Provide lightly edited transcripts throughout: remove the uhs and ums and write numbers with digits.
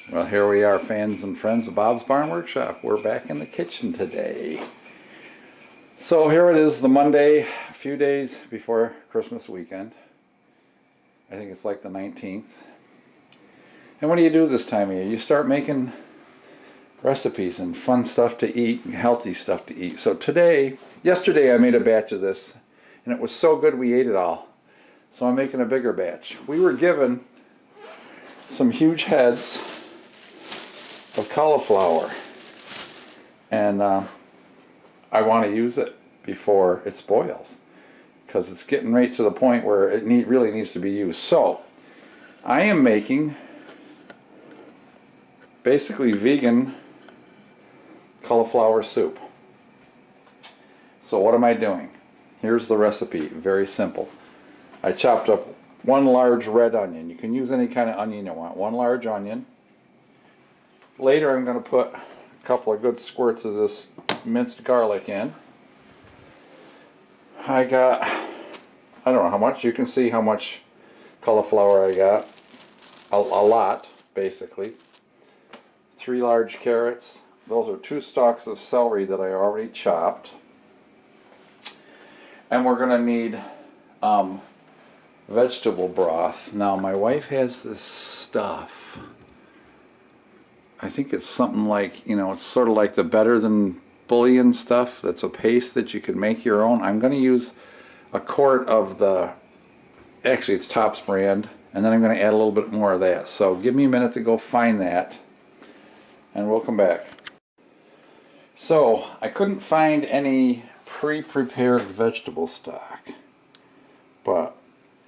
Well, here we are, fans and friends of Bob's Barn Workshop. We're back in the kitchen today. So here it is, the Monday, a few days before Christmas weekend. I think it's like the 19th. And what do you do this time of year? You start making recipes and fun stuff to eat and healthy stuff to eat. So yesterday I made a batch of this and it was so good we ate it all. So I'm making a bigger batch. We were given some huge heads of cauliflower and I want to use it before it spoils because it's getting right to the point where it really needs to be used. So I am making basically vegan cauliflower soup. So what am I doing? Here's the recipe, very simple. I chopped up one large red onion. You can use any kind of onion you want. One large onion. Later I'm going to put a couple of good squirts of this minced garlic in. I don't know how much. You can see how much cauliflower I got. A lot, basically. 3 large carrots. Those are 2 stalks of celery that I already chopped. And we're going to need vegetable broth. Now my wife has this stuff. I think it's something like, it's sort of like the Better Than Bouillon stuff. That's a paste that you can make your own. I'm going to use a quart of actually it's Tops brand, and then I'm going to add a little bit more of that. So give me a minute to go find that, and we'll come back. So I couldn't find any pre-prepared vegetable stock, but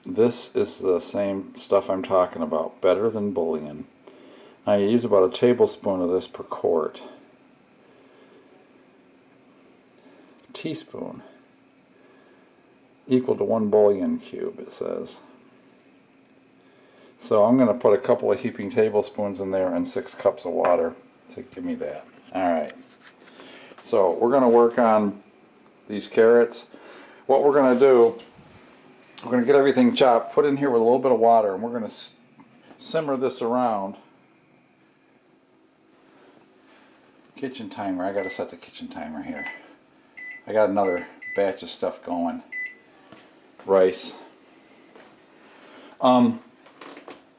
this is the same stuff I'm talking about, Better Than Bouillon. Now you use about a tablespoon of this per quart. A teaspoon equal to 1 bouillon cube, it says. So I'm going to put a couple of heaping tablespoons in there and 6 cups of water to give me that. Alright, so we're going to work on these carrots. What we're going to do, we're going to get everything chopped, put in here with a little bit of water, and we're going to simmer this around. Kitchen timer, I got to set the kitchen timer here. I got another batch of stuff going. Rice. We're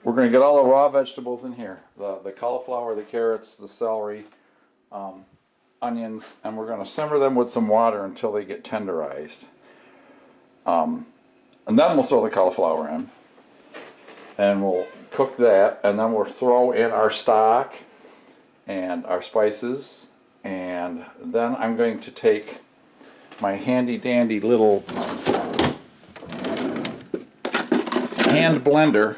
going to get all the raw vegetables in here. The cauliflower, the carrots, the celery, onions, and we're going to simmer them with some water until they get tenderized. And then we'll throw the cauliflower in. And we'll cook that, and then we'll throw in our stock and our spices, and then I'm going to take my handy dandy little hand blender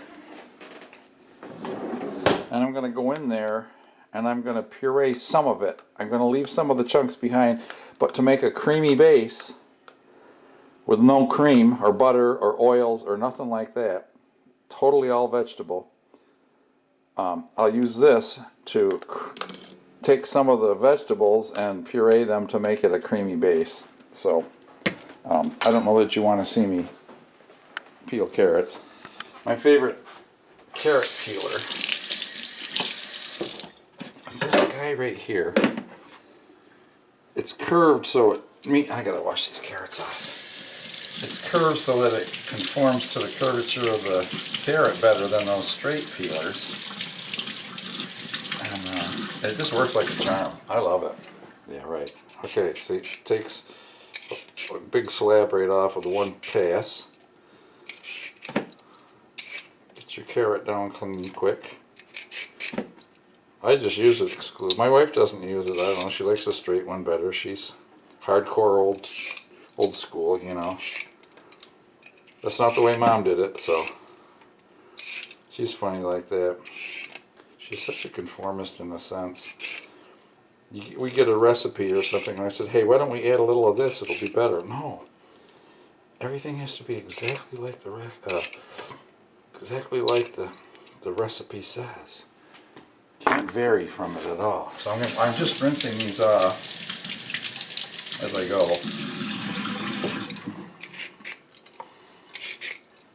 and I'm going to go in there and I'm going to puree some of it. I'm going to leave some of the chunks behind, but to make a creamy base with no cream or butter or oils or nothing like that, totally all vegetable, I'll use this to take some of the vegetables and puree them to make it a creamy base. So I don't know that you want to see me peel carrots. My favorite carrot peeler is this guy right here. It's curved so I gotta wash these carrots off. It's curved so that it conforms to the curvature of the carrot better than those straight peelers. And it just works like a charm. I love it. Yeah, right. Okay, so it takes a big slab right off with one pass. Get your carrot down clean quick. I just use it exclusively. My wife doesn't use it. I don't know. She likes the straight one better. She's hardcore old school, That's not the way Mom did it, so she's funny like that. She's such a conformist in a sense. We get a recipe or something, and I said, hey, why don't we add a little of this? It'll be better. No. Everything has to be exactly like the recipe says. Can't vary from it at all. So I'm just rinsing these off as I go.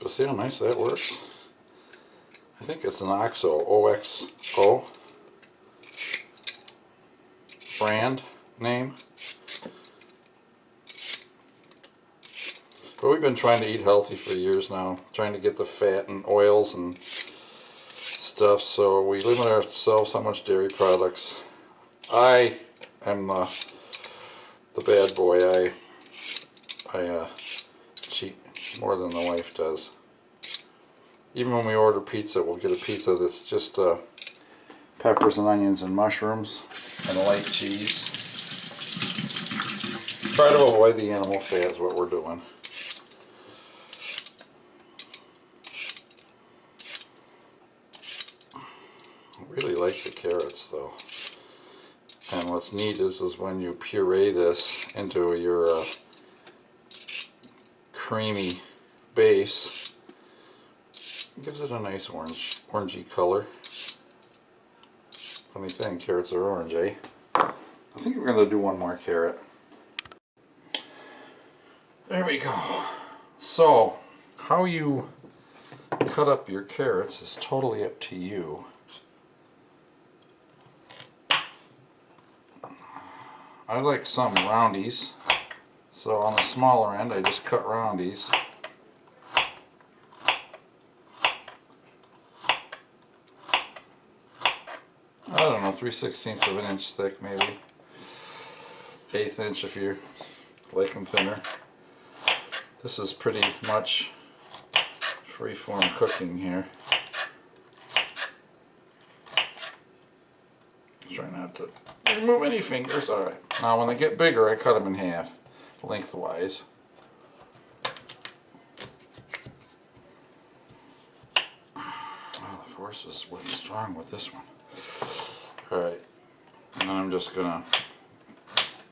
See how nice that works? I think it's an OXO, O-X-O. brand name. But we've been trying to eat healthy for years now, trying to get the fat and oils and stuff, so we limit ourselves how much dairy products. I am the bad boy. I cheat more than the wife does. Even when we order pizza, we'll get a pizza that's just peppers and onions and mushrooms and light cheese. Try to avoid the animal fat is what we're doing. I really like the carrots though. And what's neat is when you puree this into your creamy base, it gives it a nice orangey color. Funny thing, carrots are orange, eh? I think we're going to do one more carrot. There we go. So, how you cut up your carrots is totally up to you. I like some roundies, so on the smaller end I just cut roundies. I don't know, 3/16 of an inch thick maybe. 1/8 inch if you like them thinner. This is pretty much free-form cooking here. Try not to remove any fingers. Alright, now when they get bigger I cut them in half, lengthwise. Oh, the force is strong with this one. Alright, and then I'm just going to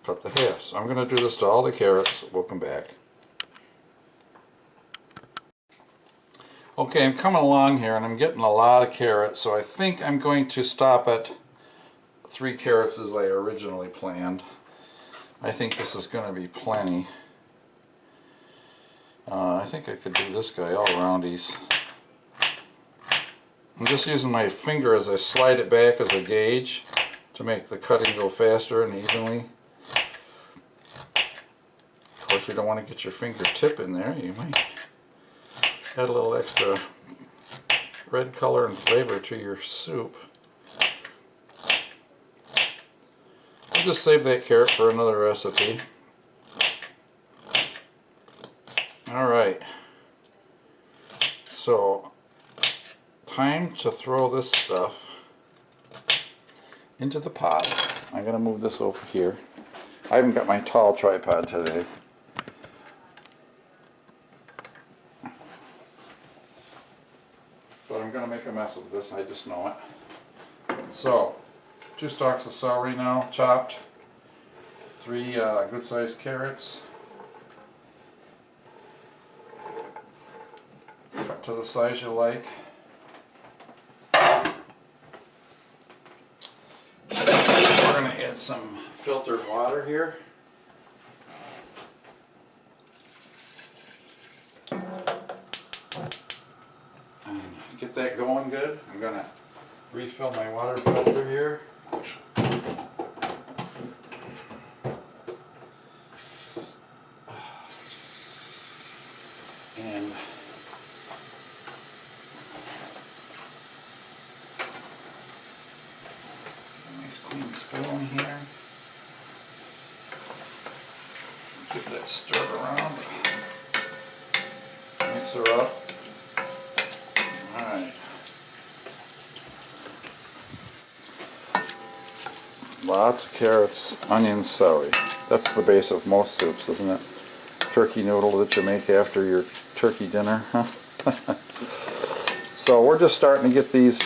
cut the halves. I'm going to do this to all the carrots. We'll come back. Okay, I'm coming along here and I'm getting a lot of carrots, so I think I'm going to stop at 3 carrots as I originally planned. I think this is going to be plenty. I think I could do this guy all roundies. I'm just using my finger as I slide it back as a gauge to make the cutting go faster and evenly. Of course, you don't want to get your fingertip in there. You might add a little extra red color and flavor to your soup. I'll just save that carrot for another recipe. Alright, so time to throw this stuff into the pot. I'm going to move this over here. I haven't got my tall tripod today. But I'm going to make a mess of this, I just know it. So, 2 stalks of celery now, chopped. 3 good-sized carrots. Cut to the size you like. We're going to add some filtered water here. And get that going good. I'm going to refill my water filter here. And nice clean spoon here. Give that stir around. Mix her up. Alright. Lots of carrots, onions, celery. That's the base of most soups, isn't it? Turkey noodle that you make after your turkey dinner, huh? So we're just starting to get these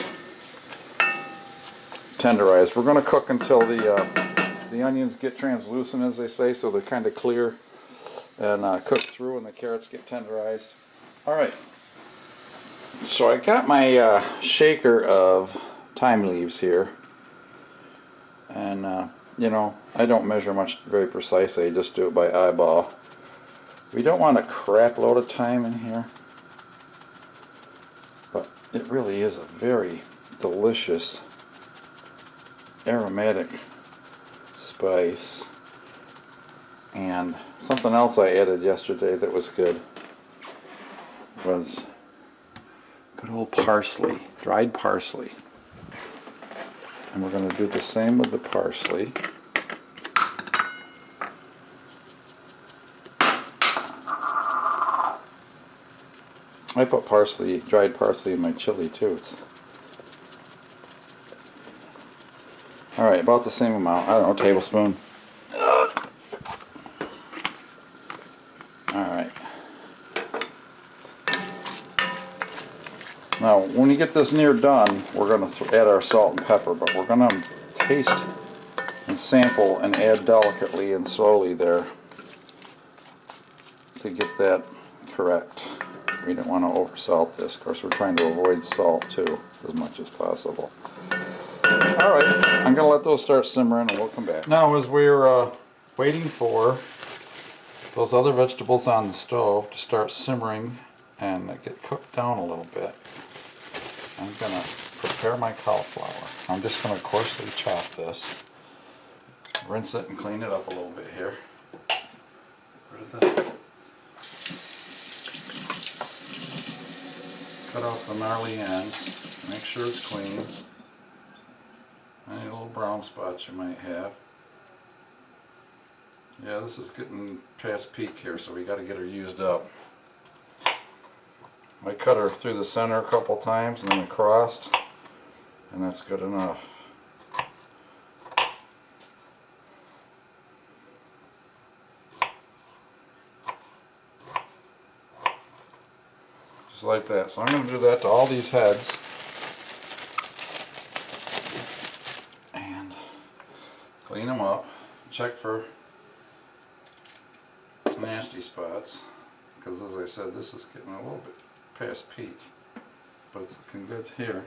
tenderized. We're going to cook until the onions get translucent, as they say, so they're kind of clear and cook through, and the carrots get tenderized. Alright, so I got my shaker of thyme leaves here, and you know, I don't measure much very precisely, I just do it by eyeball. We don't want a crap load of thyme in here, but it really is a very delicious, aromatic spice. And something else I added yesterday that was good was good old parsley, dried parsley. And we're going to do the same with the parsley. I put parsley, dried parsley in my chili too. Alright, about the same amount. I don't know, tablespoon. Alright. Now, when you get this near done, we're going to add our salt and pepper, but we're going to taste and sample and add delicately and slowly there to get that correct. We don't want to oversalt this. Of course, we're trying to avoid salt too as much as possible. Alright, I'm going to let those start simmering and we'll come back. Now, as we're waiting for those other vegetables on the stove to start simmering and get cooked down a little bit, I'm going to prepare my cauliflower. I'm just going to coarsely chop this, rinse it and clean it up a little bit here. Cut off the gnarly ends, make sure it's clean. Any little brown spots you might have. Yeah, this is getting past peak here, so we got to get her used up. I cut her through the center a couple times and then across, and that's good enough. Just like that. So I'm going to do that to all these heads. And clean them up. Check for nasty spots. Because as I said, this is getting a little bit past peak. But it's looking good here.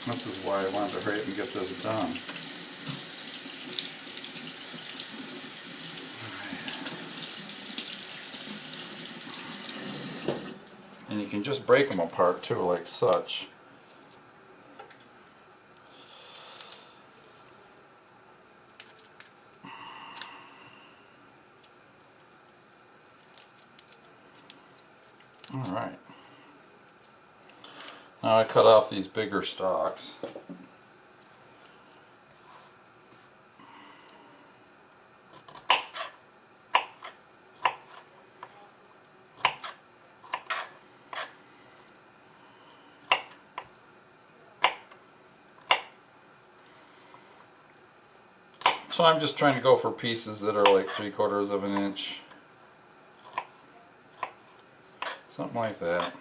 This is why I wanted to hurry up and get this done. And you can just break them apart too, like such. Alright. Now I cut off these bigger stalks. So I'm just trying to go for pieces that are like 3/4 of an inch. Something like that.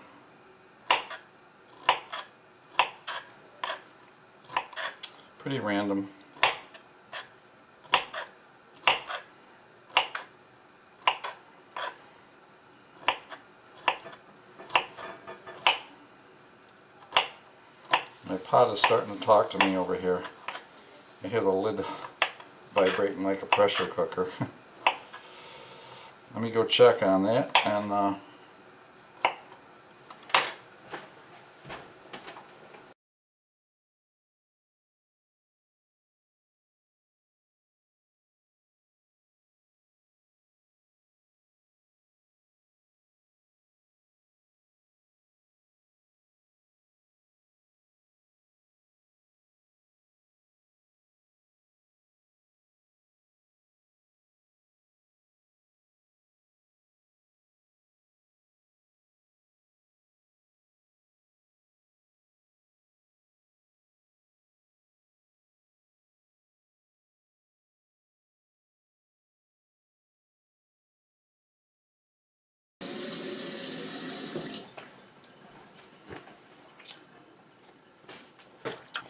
Pretty random. My pot is starting to talk to me over here. I hear the lid vibrating like a pressure cooker. Let me go check on that and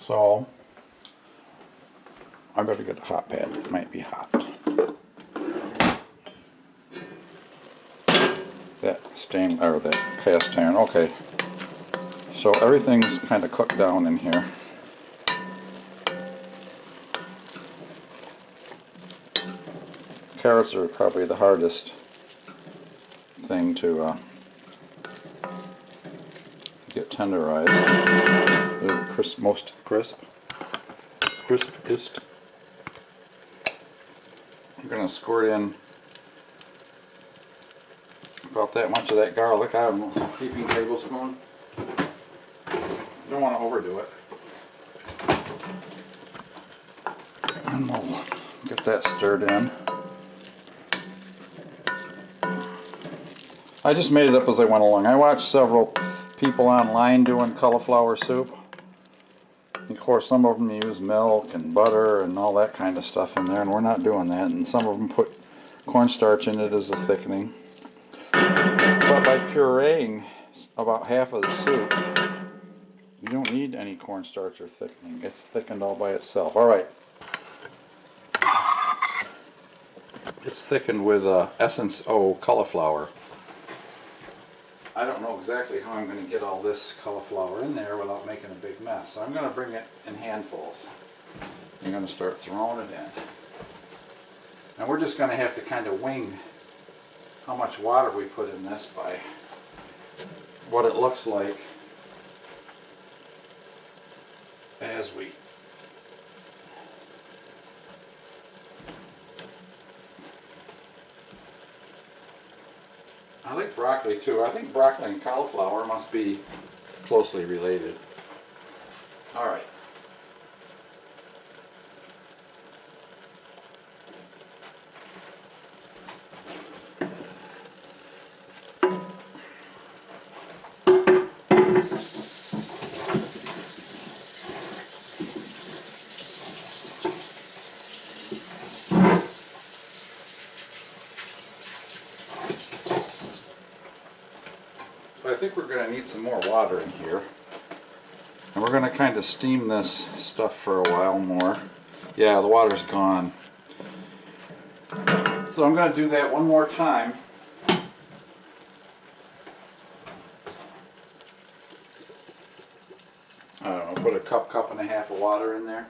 so I better get a hot pad. It might be hot. That that cast iron. Okay. So everything's kind of cooked down in here. Carrots are probably the hardest thing to get tenderized. They're most crispest. I'm going to squirt in about that much of that garlic. I don't know, heaping tablespoon. Don't want to overdo it. And we'll get that stirred in. I just made it up as I went along. I watched several people online doing cauliflower soup. Of course, some of them use milk and butter and all that kind of stuff in there, and we're not doing that. And some of them put cornstarch in it as a thickening. But by pureeing about half of the soup, you don't need any cornstarch or thickening. It's thickened all by itself. All right. It's thickened with Essence O cauliflower. I don't know exactly how I'm going to get all this cauliflower in there without making a big mess. So I'm going to bring it in handfuls. I'm going to start throwing it in. And we're just going to have to kind of wing how much water we put in this by what it looks like as we I like broccoli too. I think broccoli and cauliflower must be closely related. All right. So I think we're going to need some more water in here. And we're going to kind of steam this stuff for a while more. Yeah, the water's gone. So I'm going to do that one more time. I don't know, put a cup and a half of water in there.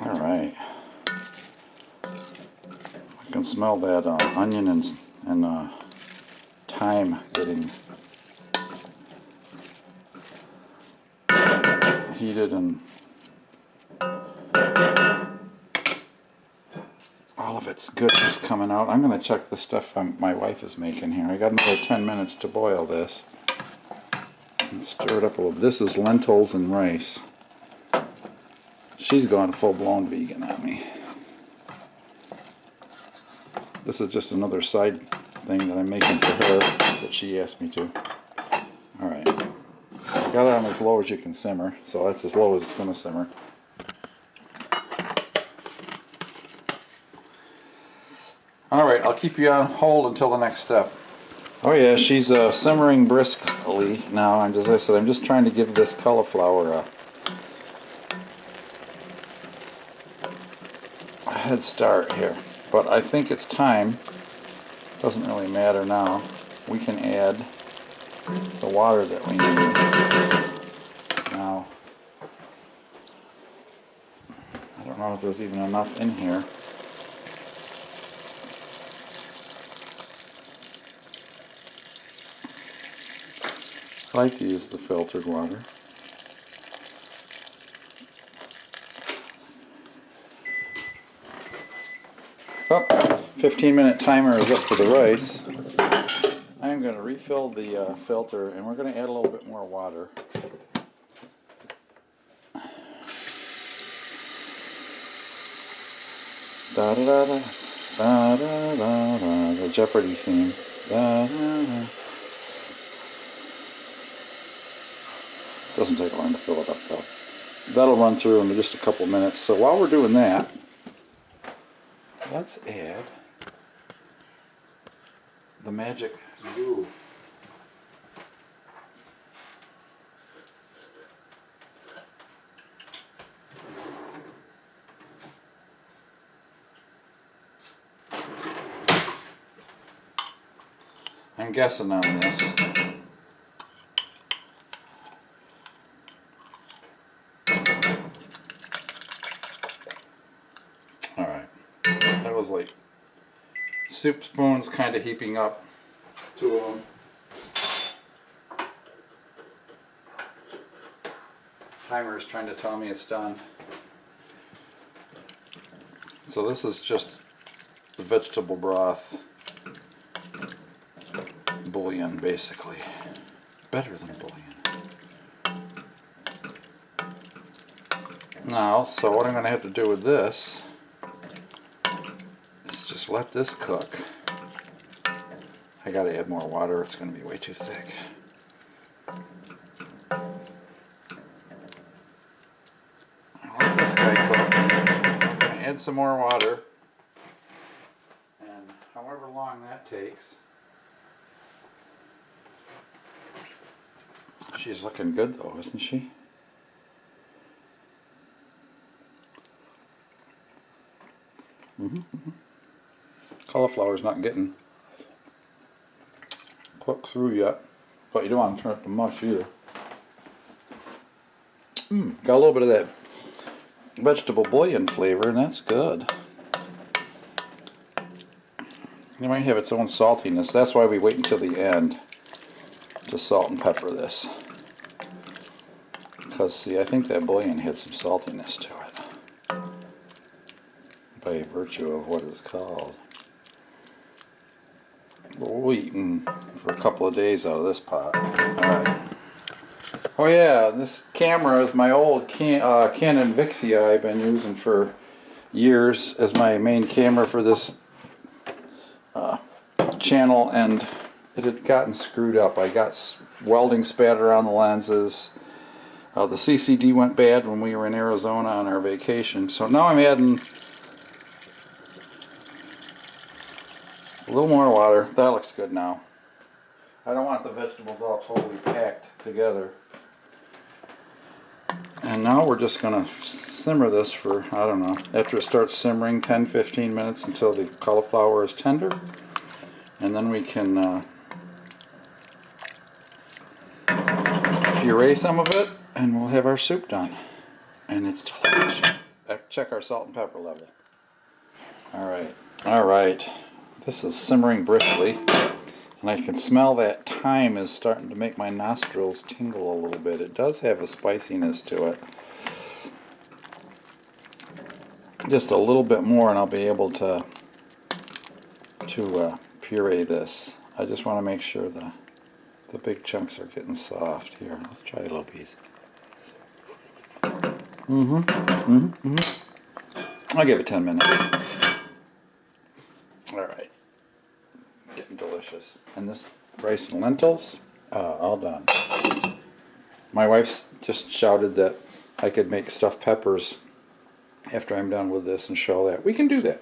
All right. I can smell that onion and thyme getting heated, and all of its goodness coming out. I'm going to check the stuff my wife is making here. I got another 10 minutes to boil this. And stir it up a little. This is lentils and rice. She's gone full-blown vegan on me. This is just another side thing that I'm making for her that she asked me to. Alright. I got it on as low as you can simmer, so that's as low as it's going to simmer. Alright, I'll keep you on hold until the next step. Oh yeah, she's simmering briskly now, and as I said, I'm just trying to give this cauliflower a head start here. But I think it's time. Doesn't really matter now. We can add the water that we need. Now, I don't know if there's even enough in here. I like to use the filtered water. Oh, 15-minute timer is up for the rice. I'm going to refill the filter, and we're going to add a little bit more water. Da da da da da da da da, the Jeopardy theme. Da da da. Doesn't take long to fill it up though. That'll run through in just a couple minutes. So while we're doing that, let's add the magic glue. I'm guessing on this. Alright. That was like soup spoons kind of heaping up, 2 of them. Timer is trying to tell me it's done. So this is just the vegetable broth bouillon, basically. Better than bouillon. Now, so what I'm going to have to do with this is just let this cook. I got to add more water, it's going to be way too thick. Let this guy cook. Add some more water, and however long that takes. She's looking good though, isn't she? Cauliflower's not getting cooked through yet, but you don't want to turn it to mush either. Got a little bit of that vegetable bouillon flavor, and that's good. It might have its own saltiness. That's why we wait until the end to salt and pepper this. Because, see, I think that bouillon had some saltiness to it by virtue of what it's called. But we'll be eating for a couple of days out of this pot. Alright. Oh yeah, this camera is my old Canon Vixia I've been using for years as my main camera for this channel, and it had gotten screwed up. I got welding spatter on the lenses. The CCD went bad when we were in Arizona on our vacation, so now I'm adding a little more water. That looks good now. I don't want the vegetables all totally packed together. And now we're just going to simmer this for, I don't know, after it starts simmering, 10-15 minutes until the cauliflower is tender. And then we can puree some of it, and we'll have our soup done. And it's delicious. Check our salt and pepper level. Alright. This is simmering briskly. And I can smell that thyme is starting to make my nostrils tingle a little bit. It does have a spiciness to it. Just a little bit more and I'll be able to puree this. I just want to make sure the big chunks are getting soft. Here, let's try a little piece. I'll give it 10 minutes. Alright. Getting delicious. And this rice and lentils, all done. My wife just shouted that I could make stuffed peppers after I'm done with this and show that. We can do that.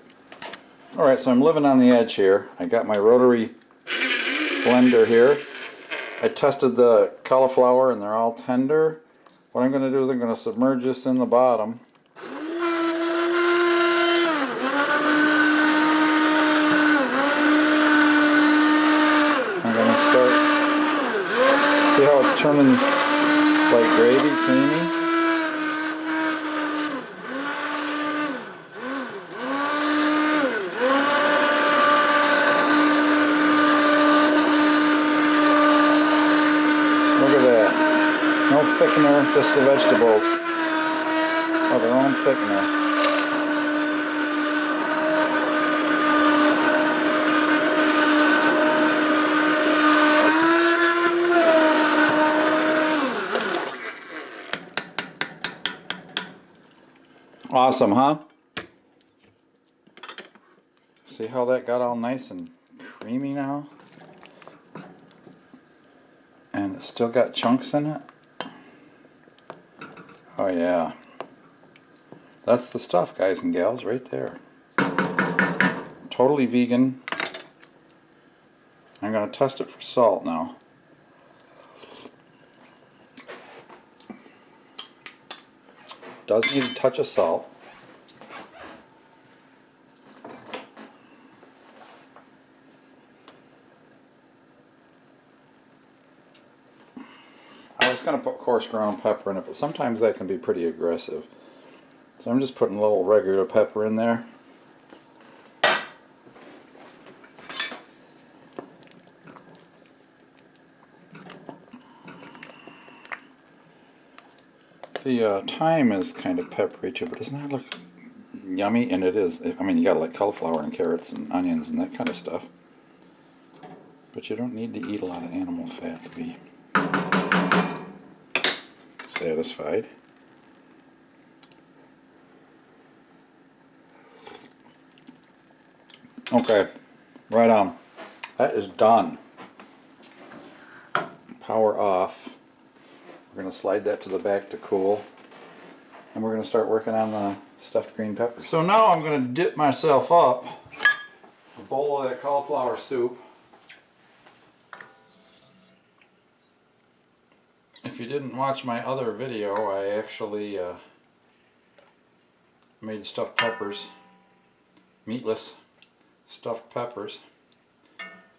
Alright, so I'm living on the edge here. I got my rotary blender here. I tested the cauliflower and they're all tender. What I'm going to do is I'm going to submerge this in the bottom. See how it's turning like gravy, creamy? Look at that. No thickener, just the vegetables of their own thickener. Awesome, huh? See how that got all nice and creamy now? And it's still got chunks in it? Oh yeah. That's the stuff, guys and gals, right there. Totally vegan. I'm going to test it for salt now. Does need a touch of salt. I was going to put coarse ground pepper in it, but sometimes that can be pretty aggressive. So I'm just putting a little regular pepper in there. The thyme is kind of peppery too, but doesn't that look yummy? And it is. I mean, you gotta like cauliflower and carrots and onions and that kind of stuff. But you don't need to eat a lot of animal fat to be satisfied. Okay, right on. That is done. Power off. We're going to slide that to the back to cool. And we're going to start working on the stuffed green peppers. So now I'm going to dip myself up a bowl of that cauliflower soup. If you didn't watch my other video, I actually made stuffed peppers, meatless stuffed peppers.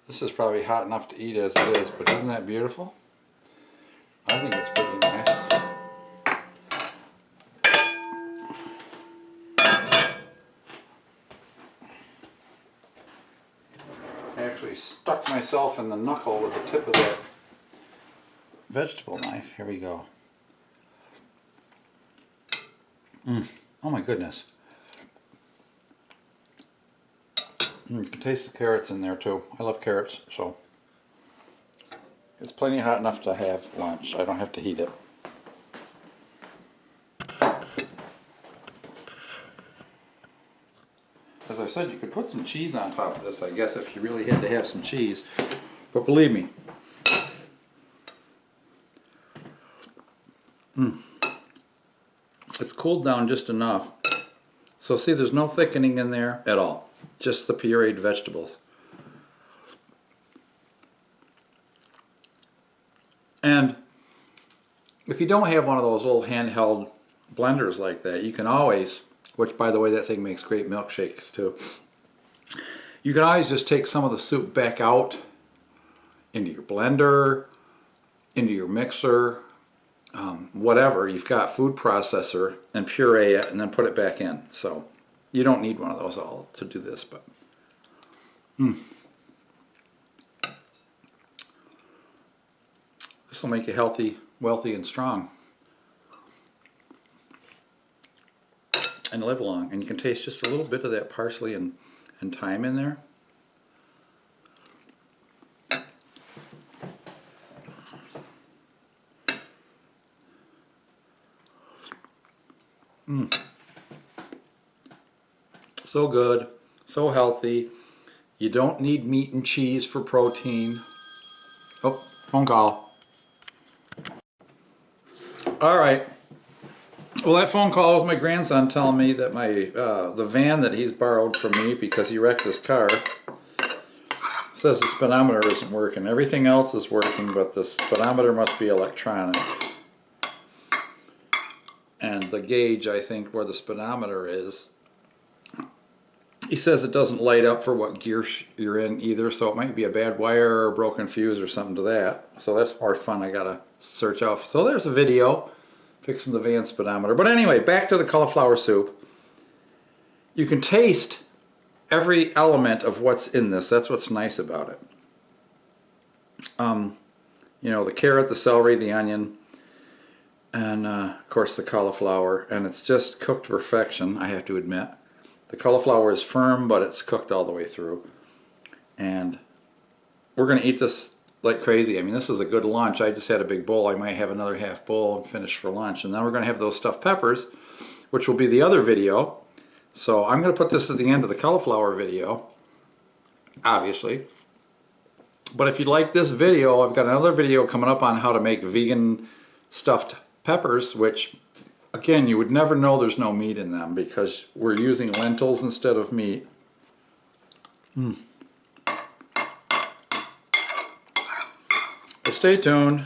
This is probably hot enough to eat as it is, but isn't that beautiful? I think it's pretty nice. I actually stuck myself in the knuckle with the tip of that vegetable knife. Here we go. Oh my goodness. You can taste the carrots in there too. I love carrots, so it's plenty hot enough to have lunch. I don't have to heat it. As I said, you could put some cheese on top of this, I guess, if you really had to have some cheese. But believe me, it's cooled down just enough. So see, there's no thickening in there at all. Just the pureed vegetables. And if you don't have one of those little handheld blenders like that, you can always, which by the way, that thing makes great milkshakes too. You can always just take some of the soup back out into your blender, into your mixer, whatever. You've got food processor and puree it and then put it back in. So you don't need one of those all to do this, but this will make you healthy, wealthy, and strong, and live long. And you can taste just a little bit of that parsley and thyme in there. So good, so healthy. You don't need meat and cheese for protein. Oh, phone call. All right. Well, that phone call was my grandson telling me that my the van that he's borrowed from me because he wrecked his car says the speedometer isn't working. Everything else is working, but the speedometer must be electronic. And the gauge, I think, where the speedometer is, he says it doesn't light up for what gear you're in either, so it might be a bad wire or a broken fuse or something to that. So that's more fun. I gotta search out. So there's a video fixing the van speedometer. But anyway, back to the cauliflower soup. You can taste every element of what's in this. That's what's nice about it. You know, the carrot, the celery, the onion, and of course the cauliflower. And it's just cooked to perfection, I have to admit. The cauliflower is firm, but it's cooked all the way through. And we're going to eat this like crazy. I mean, this is a good lunch. I just had a big bowl. I might have another half bowl and finish for lunch. And then we're going to have those stuffed peppers, which will be the other video. So I'm going to put this at the end of the cauliflower video, obviously. But if you like this video, I've got another video coming up on how to make vegan stuffed peppers, which, again, you would never know there's no meat in them because we're using lentils instead of meat. But stay tuned.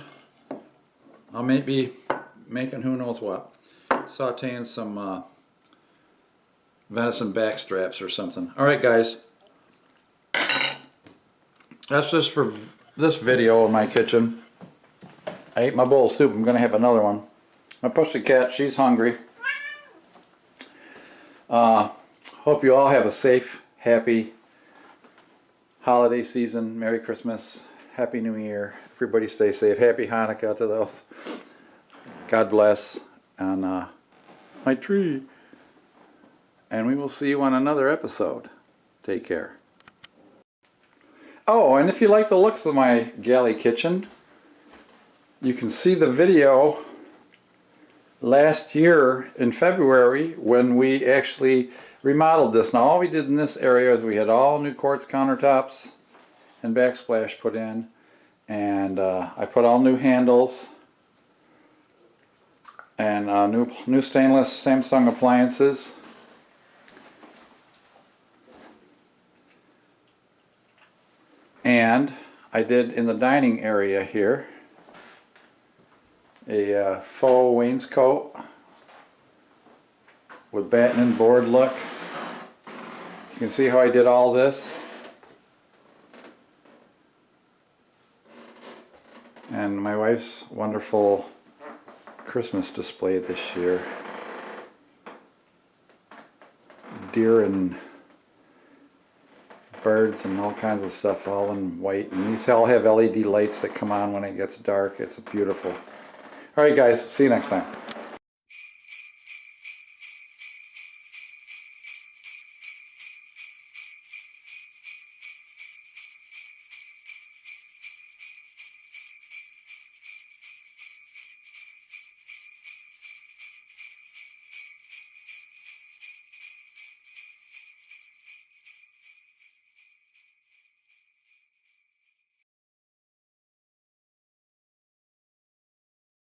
I'll maybe making who knows what. Sauteing some venison back straps or something. Alright guys, that's just for this video in my kitchen. I ate my bowl of soup. I'm going to have another one. My pussycat, she's hungry. Hope you all have a safe, happy holiday season. Merry Christmas. Happy New Year. Everybody stay safe. Happy Hanukkah to those. God bless. on my tree. And we will see you on another episode. Take care. Oh, and if you like the looks of my galley kitchen, you can see the video last year in February when we actually remodeled this. Now all we did in this area is we had all new quartz countertops and backsplash put in, and I put all new handles and new stainless Samsung appliances. And I did in the dining area here a faux wainscot with batten and board look. You can see how I did all this. And my wife's wonderful Christmas display this year. Deer and birds and all kinds of stuff all in white. And these all have LED lights that come on when it gets dark. It's beautiful. Alright guys, see you next time.